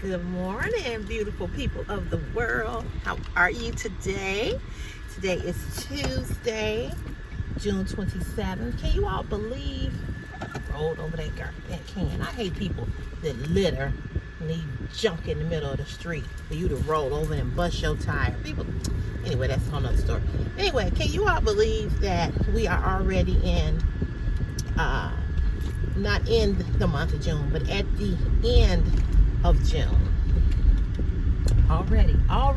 Good morning, beautiful people of the world. How are you today? Today is Tuesday, June 27th. Can you all believe I rolled over that can? I hate people that litter and leave junk in the middle of the street for you to roll over and bust your tire. People, anyway, that's a whole nother story. Anyway, can you all believe that we are already in, not in the month of June, but at the end of June. Already. Oh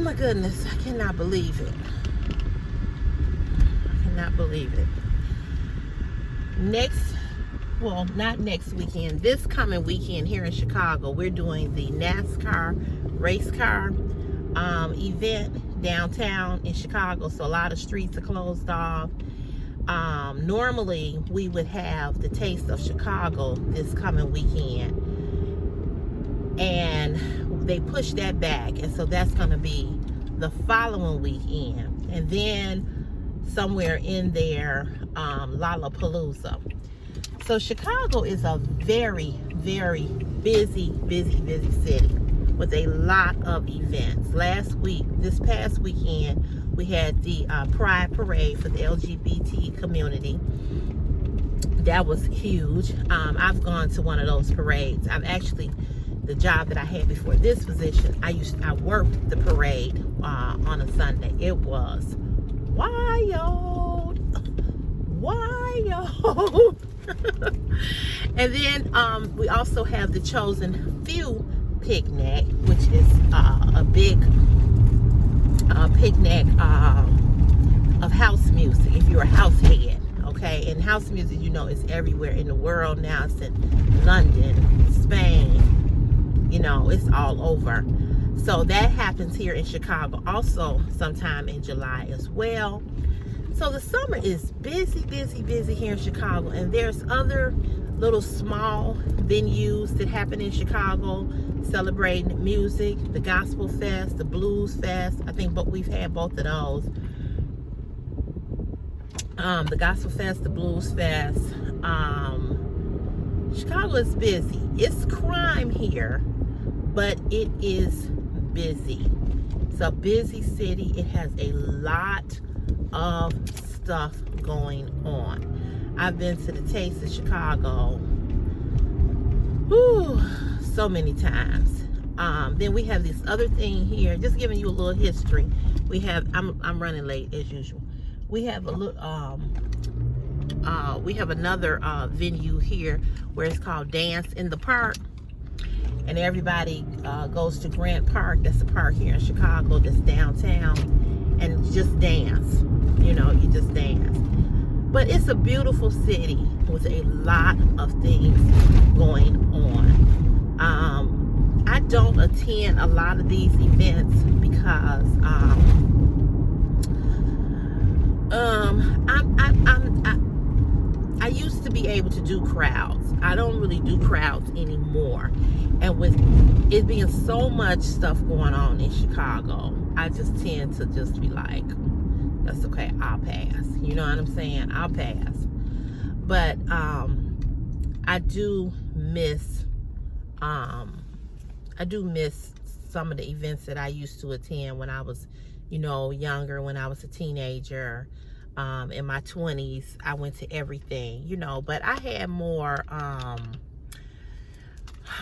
my goodness, I cannot believe it. Not next weekend, this coming weekend here in Chicago, we're doing the NASCAR race car event downtown in Chicago. So a lot of streets are closed off. Normally we would have the Taste of Chicago this coming weekend, and they pushed that back, and so that's going to be the following weekend, and then somewhere in there, Lollapalooza. So Chicago is a very, very busy city with a lot of events. This past weekend, we had the Pride Parade for the LGBT community. That was huge. I've gone to one of those parades. The job that I had before this position, I worked the parade on a Sunday. It was wild. And then we also have the Chosen Few picnic, which is a big picnic of house music, if you're a house head, okay? And house music, you know, is everywhere in the world now. It's in London, Spain, you know, it's all over. So that happens here in Chicago also sometime in July as well. So the summer is busy here in Chicago, and there's other little small venues that happen in Chicago celebrating music, the Gospel Fest, the Blues Fest. I think we've had both of those. The Gospel Fest, the Blues Fest. Chicago is busy. It's crime here, but it is busy. It's a busy city. It has a lot of stuff going on. I've been to the Taste of Chicago so many times. Then we have this other thing here, just giving you a little history. We have, I'm running late as usual. We have another venue here where it's called Dance in the Park, and everybody goes to Grant Park. That's a park here in Chicago that's downtown, and just dance. You know, you just dance. But it's a beautiful city with a lot of things going on. I don't attend a lot of these events because I used to be able to do crowds. I don't really do crowds anymore. And with it being so much stuff going on in Chicago, I just tend to just be like, that's okay, I'll pass. You know what I'm saying? I'll pass. But I do miss some of the events that I used to attend when I was, you know, younger, when I was a teenager. In my 20s, I went to everything, you know, but I had more,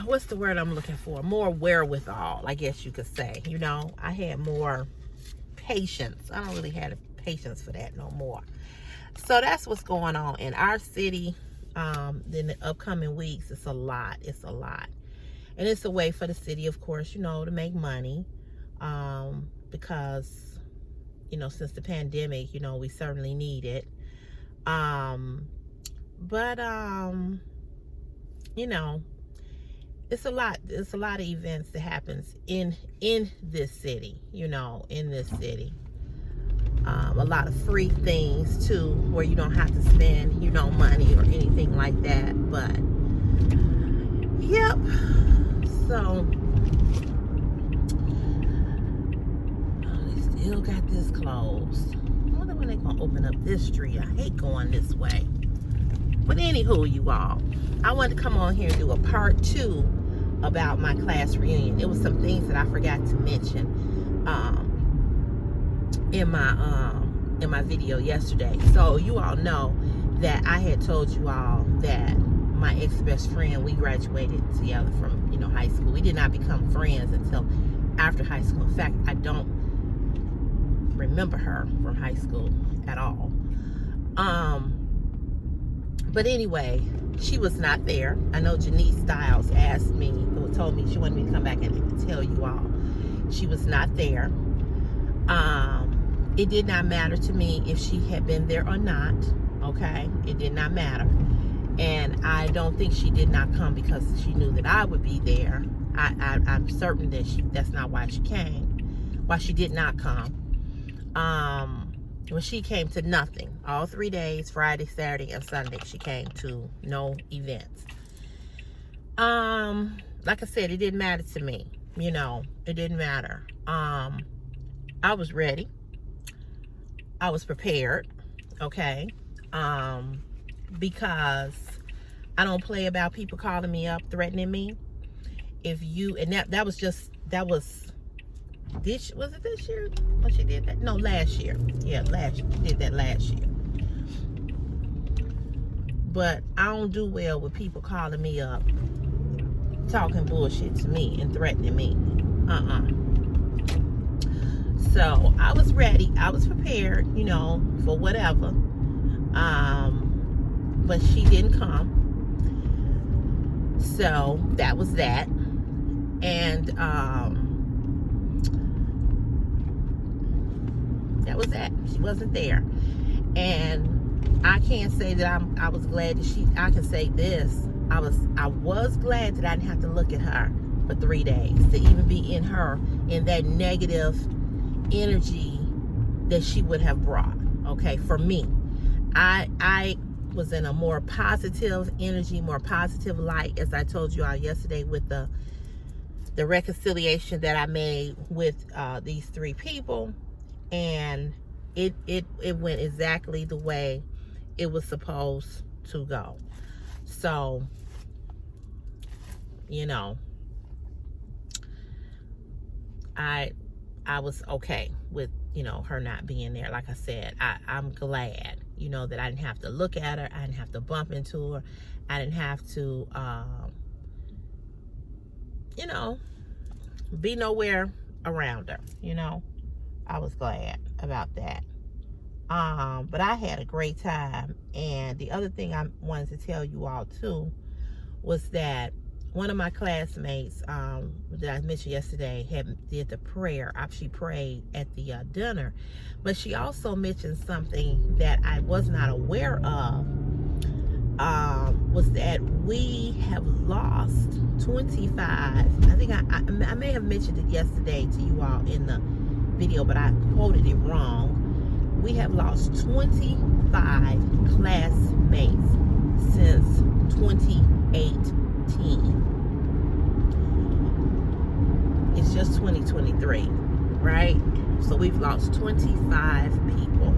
what's the word I'm looking for? More wherewithal, I guess you could say. You know, I had more patience. I don't really have the patience for that no more. So that's what's going on in our city in the upcoming weeks. It's a lot. And it's a way for the city, of course, you know, to make money, because, you know, since the pandemic, you know, we certainly need it. You know, it's a lot of events that happens in this city, you know, in this city. A lot of free things too, where you don't have to spend, you know, money or anything like that. But yep. So they still got this closed. I wonder when they're gonna open up this street. I hate going this way. But anywho, you all, I wanted to come on here and do a part 2 about my class reunion. It was some things that I forgot to mention in my video yesterday. So you all know that I had told you all that my ex-best friend, we graduated together from, you know, high school. We did not become friends until after high school. In fact, I don't remember her from high school at all. But anyway, she was not there. I know Janice Styles asked me, or told me she wanted me to come back and tell you all. She was not there. It did not matter to me if she had been there or not. Okay, it did not matter. And I don't think she did not come because she knew that I would be there. I'm certain that that's not why she came. Why she did not come. When she came to nothing. All 3 days, Friday, Saturday, and Sunday, she came to no events. Like I said, it didn't matter to me. You know, it didn't matter. I was ready. I was prepared. Okay. Because I don't play about people calling me up, threatening me. If you, and that was it this year? Oh, she did that? No, last year. Yeah, she did that last year. But I don't do well with people calling me up, talking bullshit to me and threatening me. So I was ready. I was prepared, you know, for whatever. But she didn't come. So that was that. And that was that. She wasn't there. And I can't say that I was glad that I can say this. I was glad that I didn't have to look at her for 3 days, to even be in that negative energy that she would have brought. Okay, for me. I was in a more positive energy, more positive light, as I told you all yesterday with the reconciliation that I made with these 3 people. And it went exactly the way it was supposed to go. So, you know, I was okay with, you know, her not being there. Like I said, I'm glad, you know, that I didn't have to look at her. I didn't have to bump into her. I didn't have to, you know, be nowhere around her, you know. I was glad about that. But I had a great time. And the other thing I wanted to tell you all too was that one of my classmates that I mentioned yesterday did the prayer. She prayed at the dinner. But she also mentioned something that I was not aware of. Was that we have lost 25. I think I may have mentioned it yesterday to you all in the video, but I quoted it wrong. We have lost 25 classmates since 2018. It's just 2023, right? So we've lost 25 people.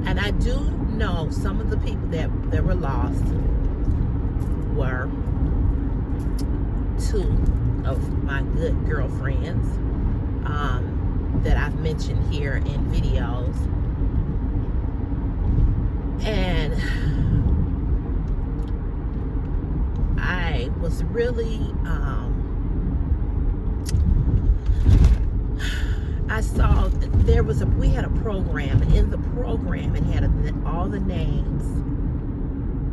And I do know some of the people that were lost were 2 of my good girlfriends that I've mentioned here in videos. And I was really I saw we had a program, and in the program it had all the names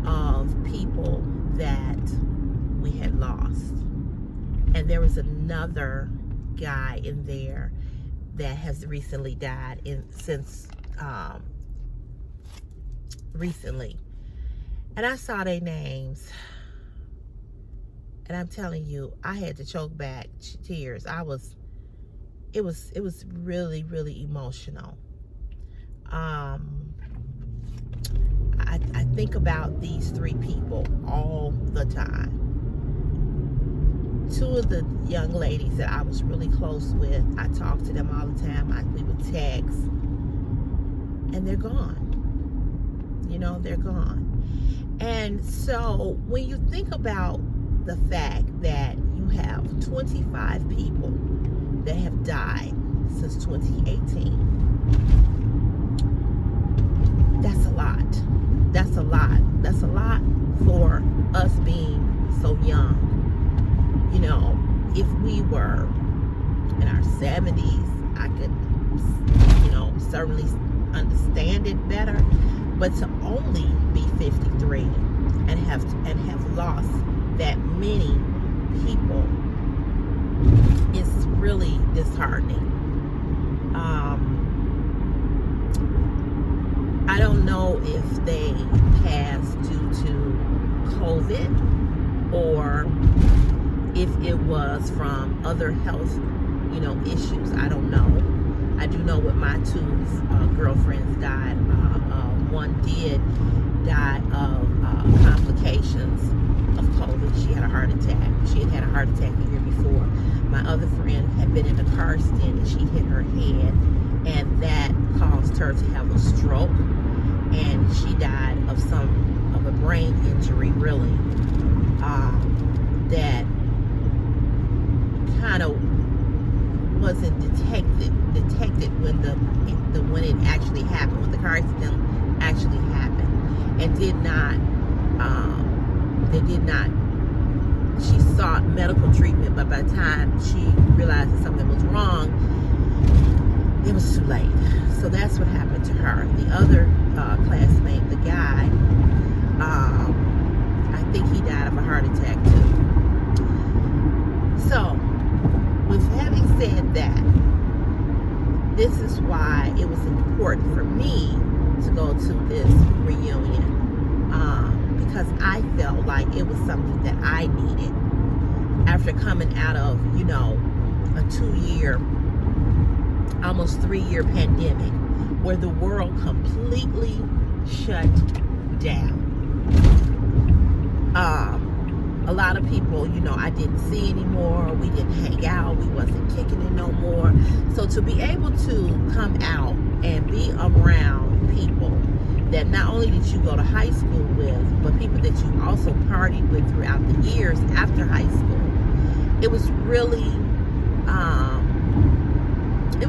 of people that we had lost. And there was another guy in there that has recently died recently. And I saw their names, and I'm telling you, I had to choke back tears. It was really, really emotional. I think about these 3 people all the time. 2 of the young ladies that I was really close with, I talked to them all the time. We would text, and they're gone. You know, they're gone. And so when you think about the fact that you have 25 people that have died since 2018, that's a lot. That's a lot. That's a lot for us being so young. You know, if we were in our 70s, I could, you know, certainly understand it better. But to only be 53 and have lost that many people is really disheartening. I don't know if they passed due to COVID or if it was from other health, you know, issues. I don't know. I do know what my two girlfriends died. One did die of complications of COVID. She had a heart attack. She had a heart attack the year before. My other friend had been in a car stint and she hit her head, and that caused her to have a stroke, and she died of a brain injury, really, that kind of wasn't detected when when it actually happened, when the car accident actually happened, and she sought medical treatment, but by the time she realized that something was wrong, it was too late. So that's what happened to her. The other classmate, the guy, I think he died of a heart attack too. So, with having said that, this is why it was important for me to go to this reunion, because I felt like it was something that I needed after coming out of, you know, a 2-year, almost 3-year pandemic where the world completely shut down. A lot of people, you know, I didn't see anymore. We didn't hang out. We wasn't kicking it no more. So to be able to come out and be around people that not only did you go to high school with, but people that you also partied with throughout the years after high school, it was really, it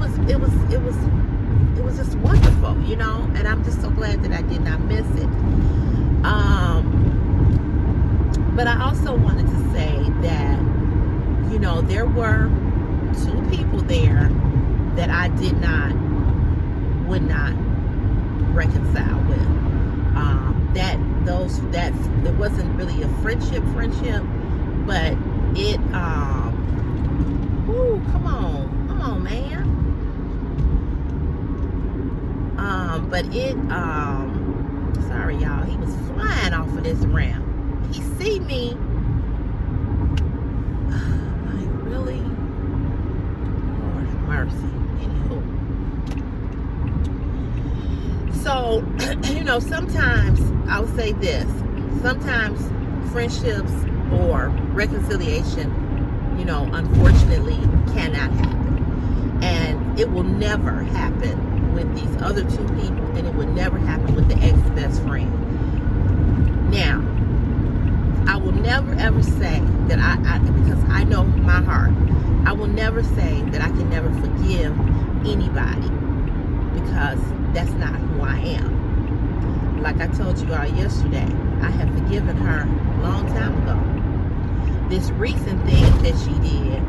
was just wonderful, you know. And I'm just so glad that I did not miss it. But I also wanted to say that, you know, there were 2 people there that I would not reconcile with. It wasn't really a friendship, but it, come on, man. But it, sorry y'all, he was flying off of this ramp. He see me. Like, really? Lord have mercy. Anywho. So, you know, sometimes I'll say this. Sometimes friendships or reconciliation, you know, unfortunately cannot happen. And it will never happen with these other 2 people, and it would never happen with the ex-best friend. Now, I will never ever say that I because I know my heart, I will never say that I can never forgive anybody, because that's not who I am. Like I told you all yesterday, I have forgiven her a long time ago. This recent thing that she did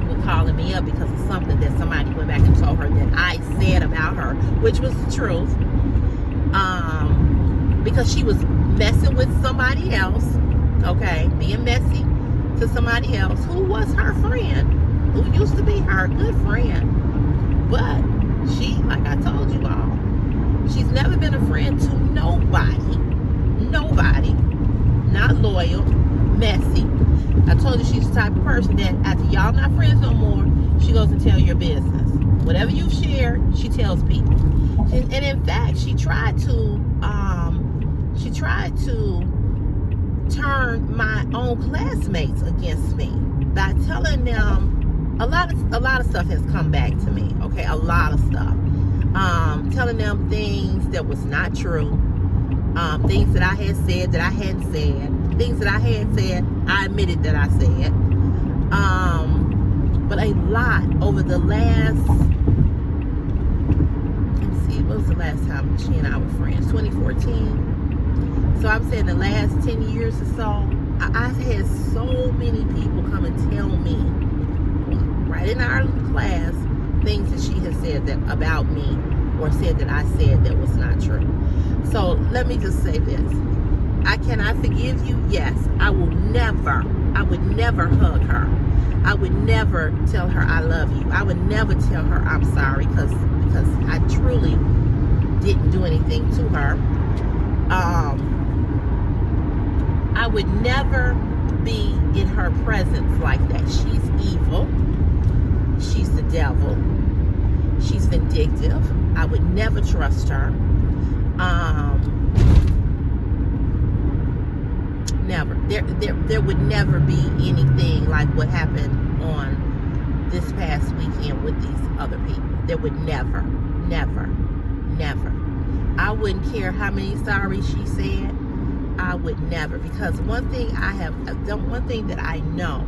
with calling me up because of something that somebody went back and told her that I said about her, which was the truth, because she was messing with somebody else, okay, being messy to somebody else who was her friend, who used to be her good friend. But she, like I told you all, she's never been a friend to nobody, not loyal, messy. I told you she's the type of person that after y'all not friends no more, she goes and tell your business. Whatever you've shared, she tells people. And in fact, she tried to turn my own classmates against me by telling them a lot of stuff has come back to me. Okay, a lot of stuff. Telling them things that was not true. things that I had said that I hadn't said, things that I had said, I admitted that I said. But a lot over the last, let's see, what was the last time she and I were friends? 2014. So I'm saying the last 10 years or so, I've had so many people come and tell me, right in our class, things that she has said that about me, or said that I said that was not true. So let me just say this. Can I forgive you? Yes. I would never hug her. I would never tell her I love you. I would never tell her I'm sorry because I truly didn't do anything to her. I would never be in her presence like that. She's evil. She's the devil. She's vindictive. I would never trust her. Never. There would never be anything like what happened on this past weekend with these other people. There would never. I wouldn't care how many sorries she said. I would never, because one thing that I know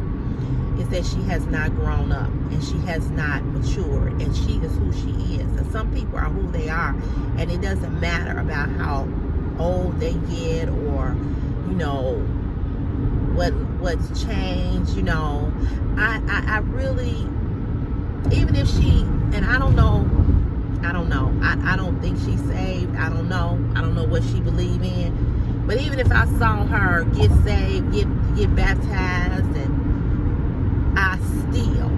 is that she has not grown up and she has not matured, and she is who she is. And some people are who they are, and it doesn't matter about how old they get or, you know, what's changed, you know. I really, even if she, and I don't know, I don't think she's saved. I don't know what she believes in. But even if I saw her get saved, get baptized, and I still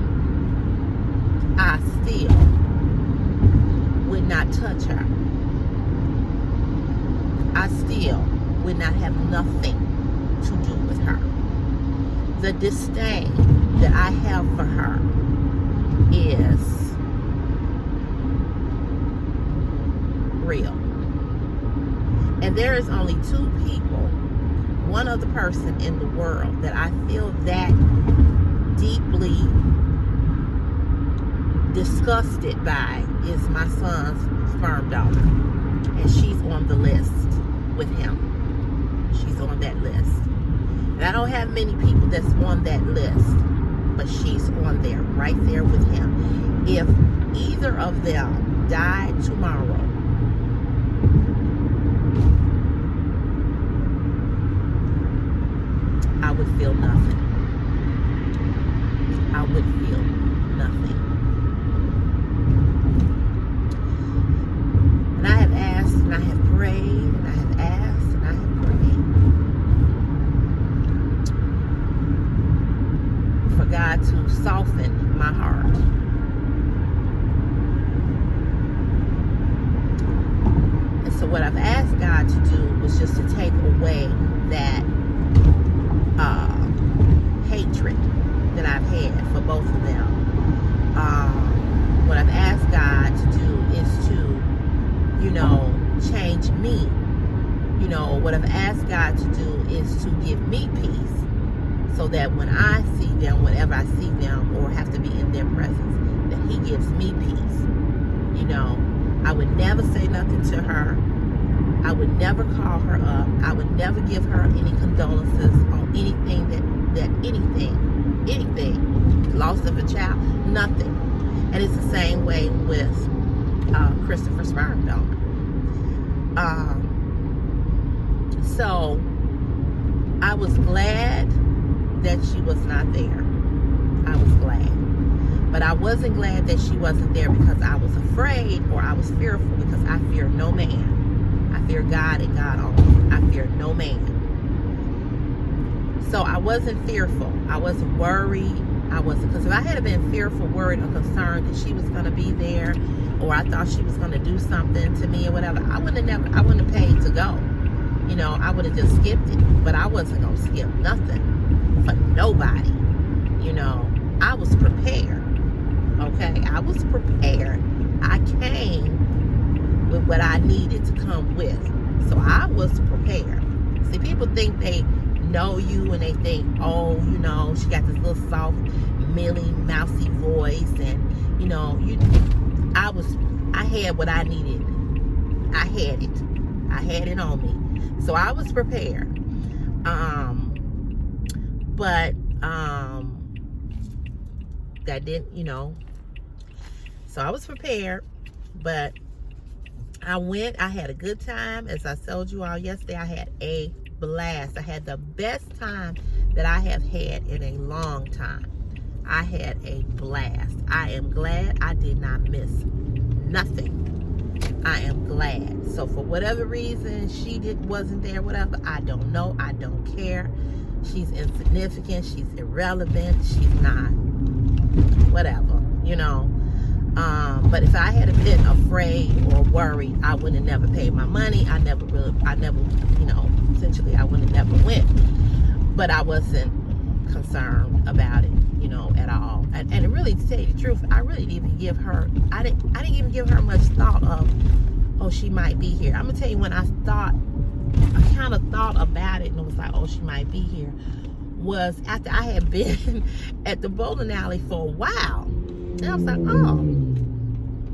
would not touch her. I still would not have nothing to do with her. The disdain that I have for her is real. And there is only two people, one other person in the world that I feel that deeply disgusted by is my son's sperm donor. And she's on the list with him. She's on that list. And I don't have many people that's on that list, but she's on there, right there with him. If either of them died tomorrow, I would feel nothing. I would feel nothing. And I have asked, and I have prayed, and I have asked, and I have prayed for God to soften my heart. And so what I've asked God to do was just to take away that hatred that I've had for both of them. What I've asked God to do is to, you know, change me. You know, what I've asked God to do is to give me peace, so that when I see them, whenever I see them or have to be in their presence, that He gives me peace. You know, I would never say nothing to her. I would never call her up. I would never give her any condolences on anything anything, loss of a child, nothing. And it's the same way with Christopher sperm donor. So I was glad that she was not there. I was glad. But I wasn't glad that she wasn't there because I was afraid, or I was fearful, because I fear no man. I fear God and God only. I fear no man. So I wasn't fearful. I wasn't worried. Because if I had been fearful, worried, or concerned that she was going to be there, or I thought she was going to do something to me or whatever, I wouldn't have paid to go. You know, I would have just skipped it. But I wasn't going to skip nothing for nobody. You know, I was prepared. Okay? I was prepared. I came with what I needed to come with. So I was prepared. See, people think they know you and they think, oh, you know, she got this little soft, milly, mousy voice, and you know, I had what I needed. I had it on me. So I was prepared. But that didn't, so I was prepared, but I went. I had a good time. As I told you all yesterday, I had a blast. I had the best time that I have had in a long time. I had a blast. I am glad I did not miss nothing. I am glad. So for whatever reason she wasn't there, whatever, I don't know. I don't care. She's insignificant. She's irrelevant. She's not whatever, but if I had been afraid or worried, I would have never paid my money. Essentially I would have never went. But I wasn't concerned about it, at all. And really, to tell you the truth, I really didn't even give her, I didn't even give her much thought of, oh, she might be here. I'm gonna tell you, when I kind of thought about it and it was like, oh, she might be here, was after I had been at the bowling alley for a while. And I was like, oh.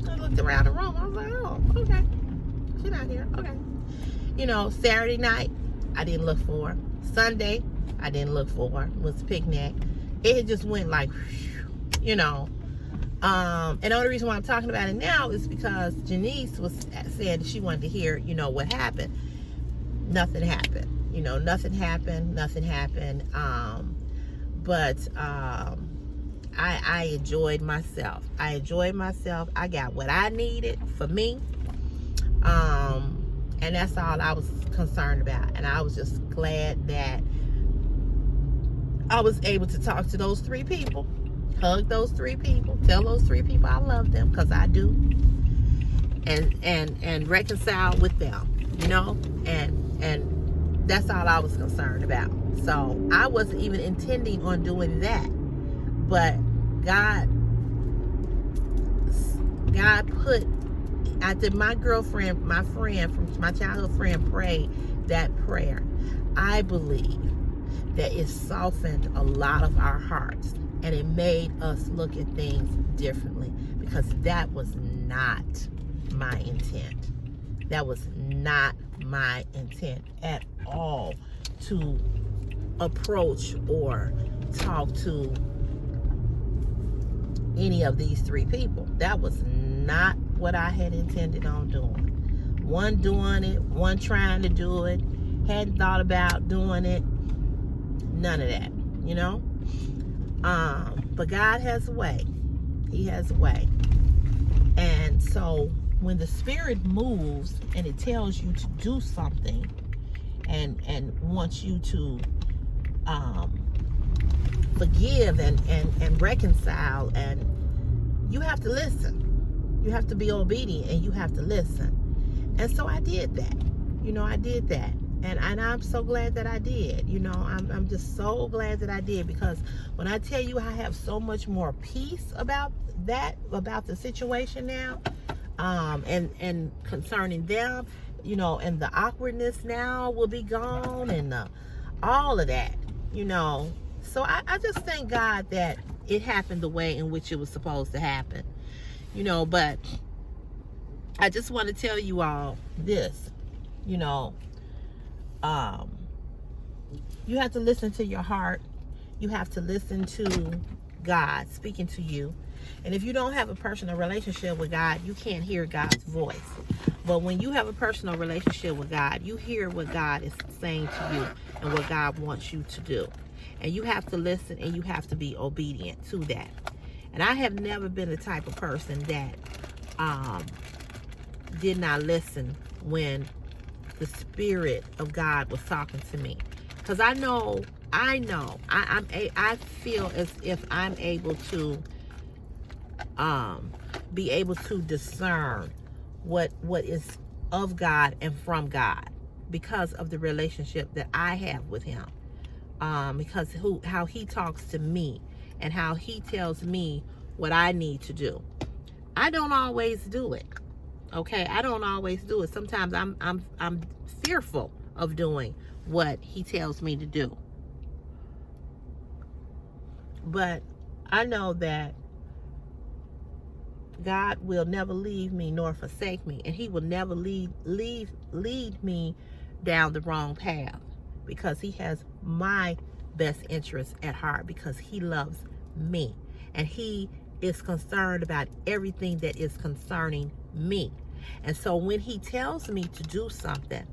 I looked around the room. I was like, oh, okay. She's not here. Okay. Saturday night, I didn't look for her. Sunday, I didn't look for her. It was a picnic. It just went like, and the only reason why I'm talking about it now is because Janice was saying that she wanted to hear, what happened. Nothing happened. Nothing happened. I enjoyed myself. I got what I needed for me. And that's all I was concerned about. And I was just glad that I was able to talk to those 3 people, hug those 3 people, tell those 3 people I love them, because I do, and reconcile with them, and that's all I was concerned about. So I wasn't even intending on doing that, but God put, after my girlfriend, my childhood friend prayed that prayer, I believe that it softened a lot of our hearts, and it made us look at things differently, because that was not my intent. That was not my intent at all, to approach or talk to any of these 3 people. That was not what I had intended on doing. One doing it, one trying to do it, hadn't thought about doing it, none of that, but God has a way. He has a way. And so when the Spirit moves and it tells you to do something and wants you to forgive and reconcile, and you have to listen. You have to be obedient, and you have to listen. And so I did that. I did that. And I'm so glad that I did. I'm just so glad that I did, because when I tell you I have so much more peace about the situation now, and concerning them, and the awkwardness now will be gone, and all of that, So I just thank God that it happened the way in which it was supposed to happen, but I just want to tell you all this, you have to listen to your heart. You have to listen to God speaking to you. And if you don't have a personal relationship with God, you can't hear God's voice. But when you have a personal relationship with God, you hear what God is saying to you and what God wants you to do. And you have to listen, and you have to be obedient to that. And I have never been the type of person that did not listen when the Spirit of God was talking to me. Because I feel as if I'm able to be able to discern what is of God and from God, because of the relationship that I have with Him, because how He talks to me and how He tells me what I need to do. I don't always do it. Okay, I don't always do it. Sometimes I'm fearful of doing what He tells me to do. But I know that God will never leave me nor forsake me, and He will never lead me down the wrong path, because he has my best interest at heart, because he loves me and he is concerned about everything that is concerning me. And so when he tells me to do something,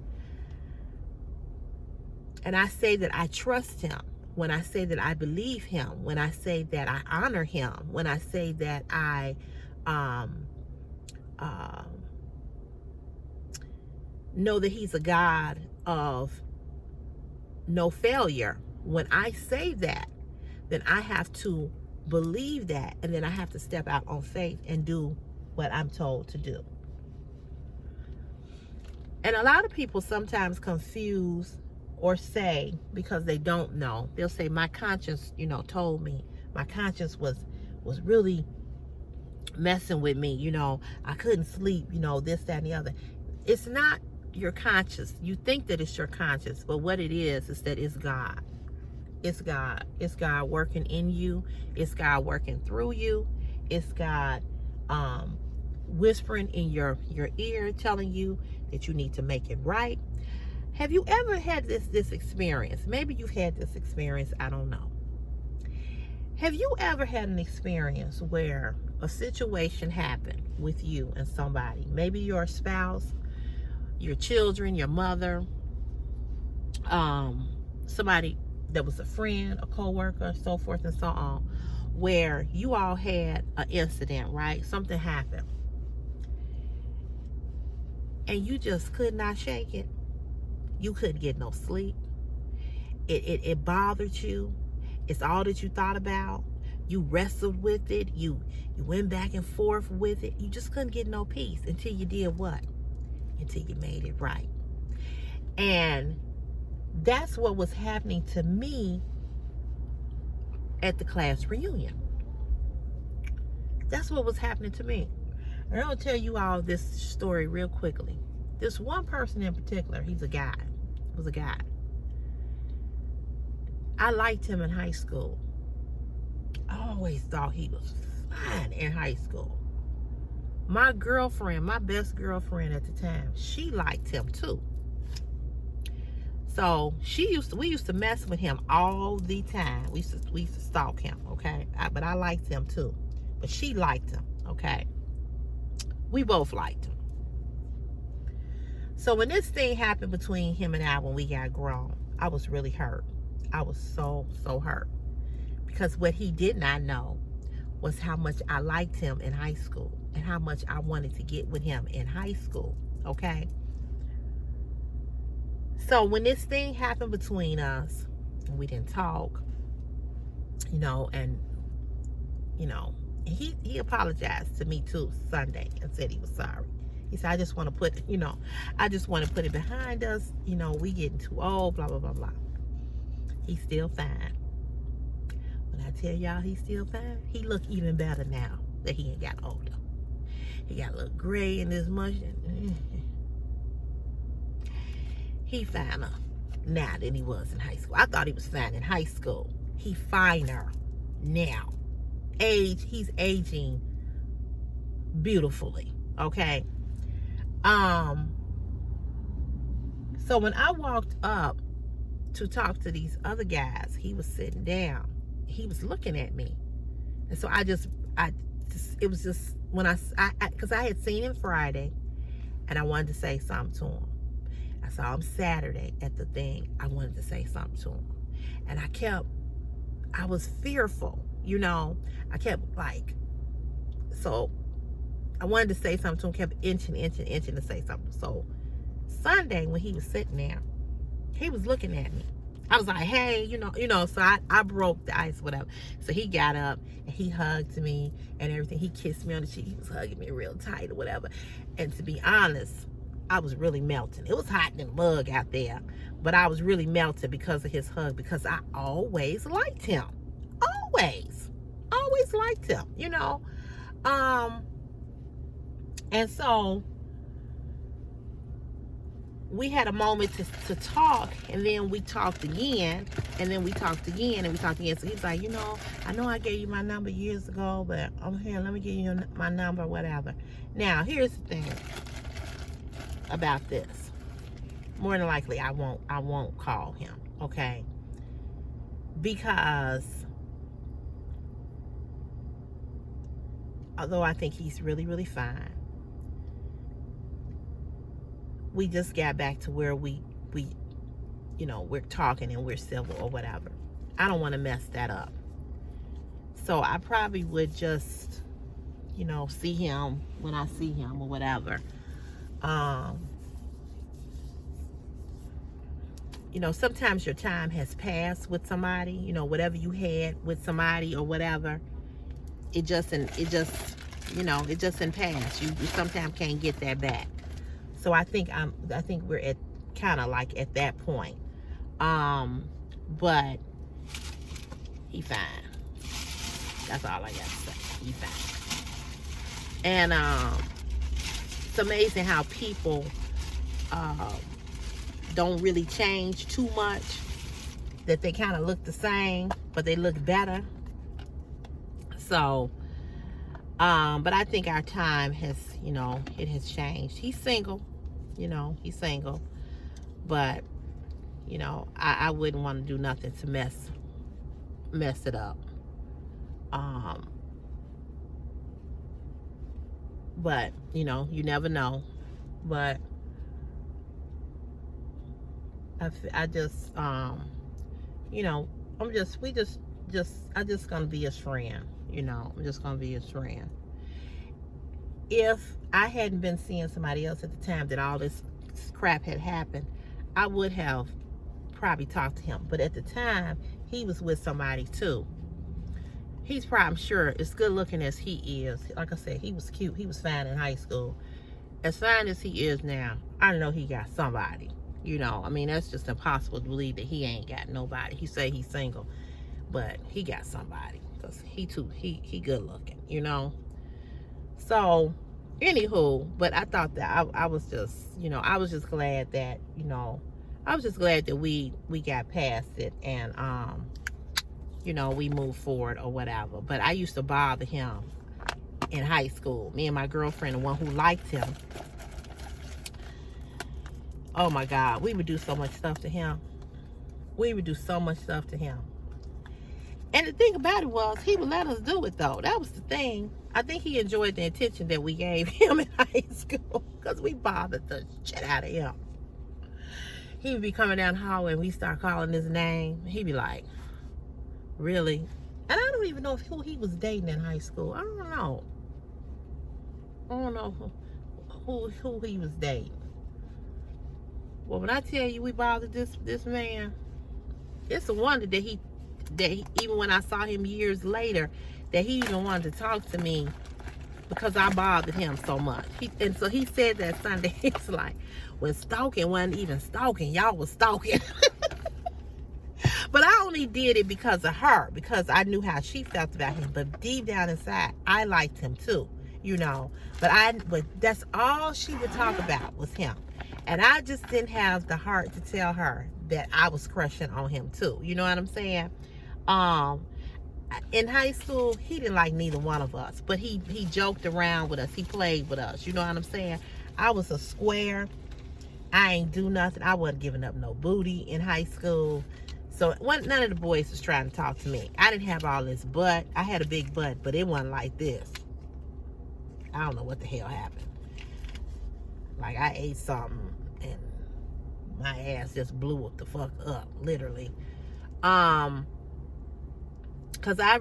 and I say that I trust him, when I say that I believe him, when I say that I honor him, when I say that I know that he's a God of no failure, when I say that, then I have to believe that, and then I have to step out on faith and do what I'm told to do. And a lot of people sometimes confuse or say, because they don't know, they'll say, my conscience, told me. My conscience was really messing with me, I couldn't sleep, this, that, and the other. It's not your conscience. You think that it's your conscience, but what it is that it's God. It's God. It's God working in you. It's God working through you. It's God whispering in your ear, telling you that you need to make it right. Have you ever had this experience? Maybe you've had this experience, I don't know. Have you ever had an experience where a situation happened with you and somebody? Maybe your spouse, your children, your mother, somebody that was a friend, a co-worker, so forth and so on, where you all had an incident, right? Something happened. And you just could not shake it. You couldn't get no sleep. It bothered you. It's all that you thought about. You wrestled with it. You went back and forth with it. You just couldn't get no peace until you did what? Until you made it right. And that's what was happening to me at the class reunion. That's what was happening to me. And I'll tell you all this story real quickly. This one person in particular, he's a guy. Was a guy. I liked him in high school. I always thought he was fine in high school. My girlfriend, my best girlfriend at the time, she liked him too. So we used to mess with him all the time. We used to stalk him, okay? But I liked him too. But she liked him, okay? We both liked him. So when this thing happened between him and I, when we got grown, I was really hurt. I was so hurt. Because what he did not know was how much I liked him in high school and how much I wanted to get with him in high school, okay? So when this thing happened between us, and we didn't talk, and, he apologized to me too Sunday and said he was sorry. He said, I just want to put it behind us. We getting too old, blah, blah, blah, blah. He's still fine. When I tell y'all he's still fine, he look even better now that he ain't got older. He got a little gray in his mush. He finer now than he was in high school. I thought he was fine in high school. He finer now. He's aging beautifully, okay? So when I walked up to talk to these other guys, he was sitting down. He was looking at me. And so it was just when because I had seen him Friday and I wanted to say something to him. I saw him Saturday at the thing. I wanted to say something to him. And I was fearful, I kept so I wanted to say something to him, kept inching to say something. So Sunday when he was sitting there, he was looking at me. I was like, hey, so I broke the ice, whatever. So he got up and he hugged me and everything. He kissed me on the cheek. He was hugging me real tight or whatever. And to be honest, I was really melting. It was hot in the mug out there, but I was really melting because of his hug, because I always liked him. Always liked him, and so we had a moment to talk, and then we talked again, and then we talked again, and we talked again. So he's like, I know I gave you my number years ago, but I'm here, let me give you my number, whatever. Now, here's the thing about this. more than likely I won't call him, okay? Because although I think he's really, really fine, we just got back to where we we're talking and we're civil or whatever. I don't want to mess that up. So I probably would just, see him when I see him or whatever. Sometimes your time has passed with somebody, whatever you had with somebody or whatever, it just in past. You sometimes can't get that back. So I think we're at kind of like at that point. But he fine. That's all I got to say. He fine. And it's amazing how people don't really change too much, that they kind of look the same, but they look better. So, but I think our time has, it has changed. He's single, he's single, but, I wouldn't want to do nothing to mess it up. But, you never know. But I just, I'm just gonna be his friend, I'm just gonna be his friend. If I hadn't been seeing somebody else at the time that all this crap had happened, I would have probably talked to him. But at the time, he was with somebody too. He's probably, I'm sure, as good looking as he is. Like I said, he was cute. He was fine in high school. As fine as he is now, I know he got somebody. That's just impossible to believe that he ain't got nobody. He say he's single, but he got somebody, because he good looking, So, anywho, but I thought that I was just, I was just glad that, we got past it and, we moved forward or whatever. But I used to bother him in high school. Me and my girlfriend, the one who liked him, oh my God, we would do so much stuff to him. And the thing about it was, he would let us do it though. That was the thing. I think he enjoyed the attention that we gave him in high school, because we bothered the shit out of him. He would be coming down the hallway and we start calling his name. He'd be like, really? And I don't even know who he was dating in high school. I don't know who he was dating. Well, when I tell you we bothered this man, it's a wonder that he even when I saw him years later, that he even wanted to talk to me, because I bothered him so much. And so he said that Sunday, it's like, when stalking wasn't even stalking, y'all was stalking. But I only did it because of her, because I knew how she felt about him. But deep down inside, I liked him too, But that's all she would talk about was him. And I just didn't have the heart to tell her that I was crushing on him too. You know what I'm saying? In high school, he didn't like neither one of us, but he joked around with us. He played with us. You know what I'm saying? I was a square. I ain't do nothing. I wasn't giving up no booty in high school. So none of the boys was trying to talk to me. I didn't have all this butt. I had a big butt, but it wasn't like this. I don't know what the hell happened. Like, I ate something and my ass just blew the fuck up, literally. Cause I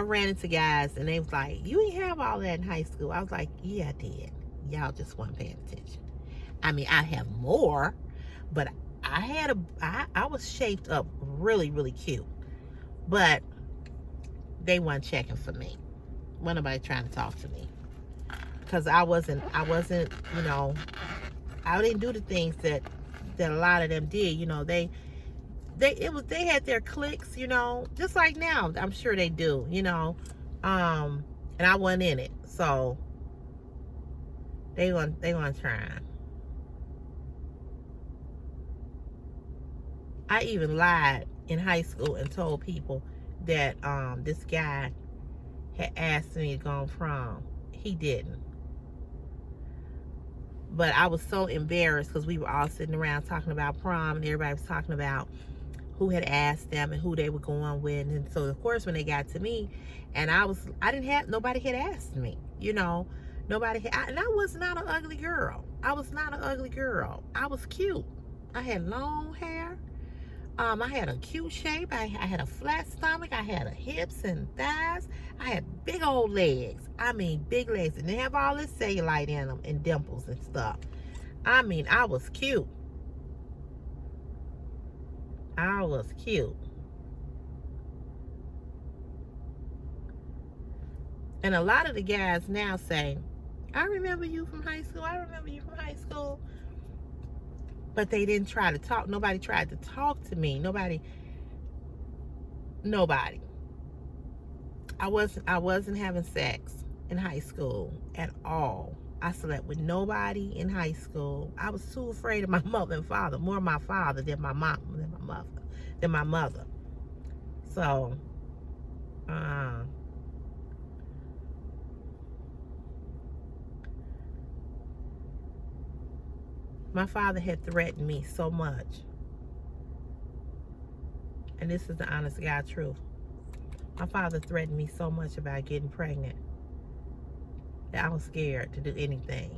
ran into guys and they was like, you ain't have all that in high school. I was like, yeah, I did. Y'all just weren't paying attention. I mean, I have more, but I was shaped up really, really cute, but they weren't checking for me. Wasn't nobody trying to talk to me, because I wasn't, I didn't do the things that a lot of them did. They had their cliques, just like now. I'm sure they do, and I wasn't in it, so they weren't trying. I even lied in high school and told people that this guy had asked me to go on prom. He didn't. But I was so embarrassed because we were all sitting around talking about prom, and everybody was talking about who had asked them and who they were going with. And so of course when they got to me, and nobody had asked me, and I was not an ugly girl. I was cute. I had long hair. I had a cute shape. I had a flat stomach. I had hips and thighs. I had big old legs. I mean, big legs. And they have all this cellulite in them and dimples and stuff. I mean, I was cute. I was cute. And a lot of the guys now say, I remember you from high school. I remember you from high school. But they didn't try to talk. Nobody tried to talk to me. Nobody. I wasn't having sex in high school at all. I slept with nobody in high school. I was too afraid of my mother and father, more my father than my mom, than my mother. So, my father had threatened me so much. And this is the honest God truth. My father threatened me so much about getting pregnant that I was scared to do anything.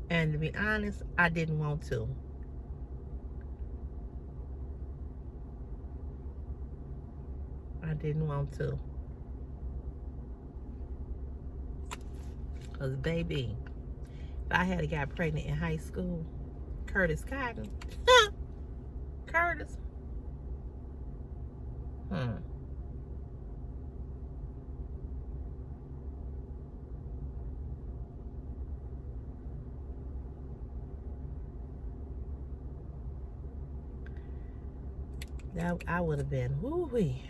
And to be honest, I didn't want to. I didn't want to. Because, baby, if I had got pregnant in high school, Curtis Cotton, Curtis, that I would have been, woo-wee.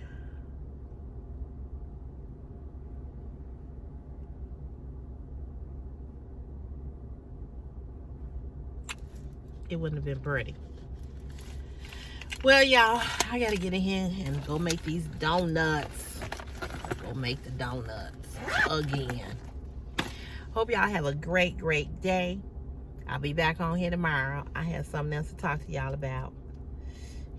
It wouldn't have been pretty. Well, y'all, I gotta get in here and go make these donuts. Go make the donuts again. Hope y'all have a great, great day. I'll be back on here tomorrow. I have something else to talk to y'all about.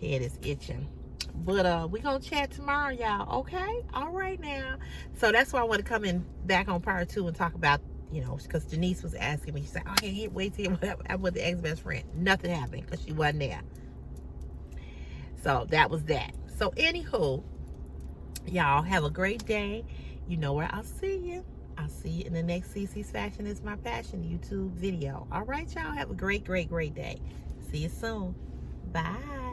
Head is itching. But we gonna chat tomorrow, y'all. Okay? All right now. So that's why I want to come in back on part 2 and talk about, because Denise was asking me. She said, "Oh, I can't wait to hear what happened with the ex-best friend." Nothing happened because she wasn't there. So that was that. So anywho, y'all have a great day. You know where I'll see you. I'll see you in the next CC's Fashion is My Passion YouTube video. All right, y'all. Have a great, great, great day. See you soon. Bye.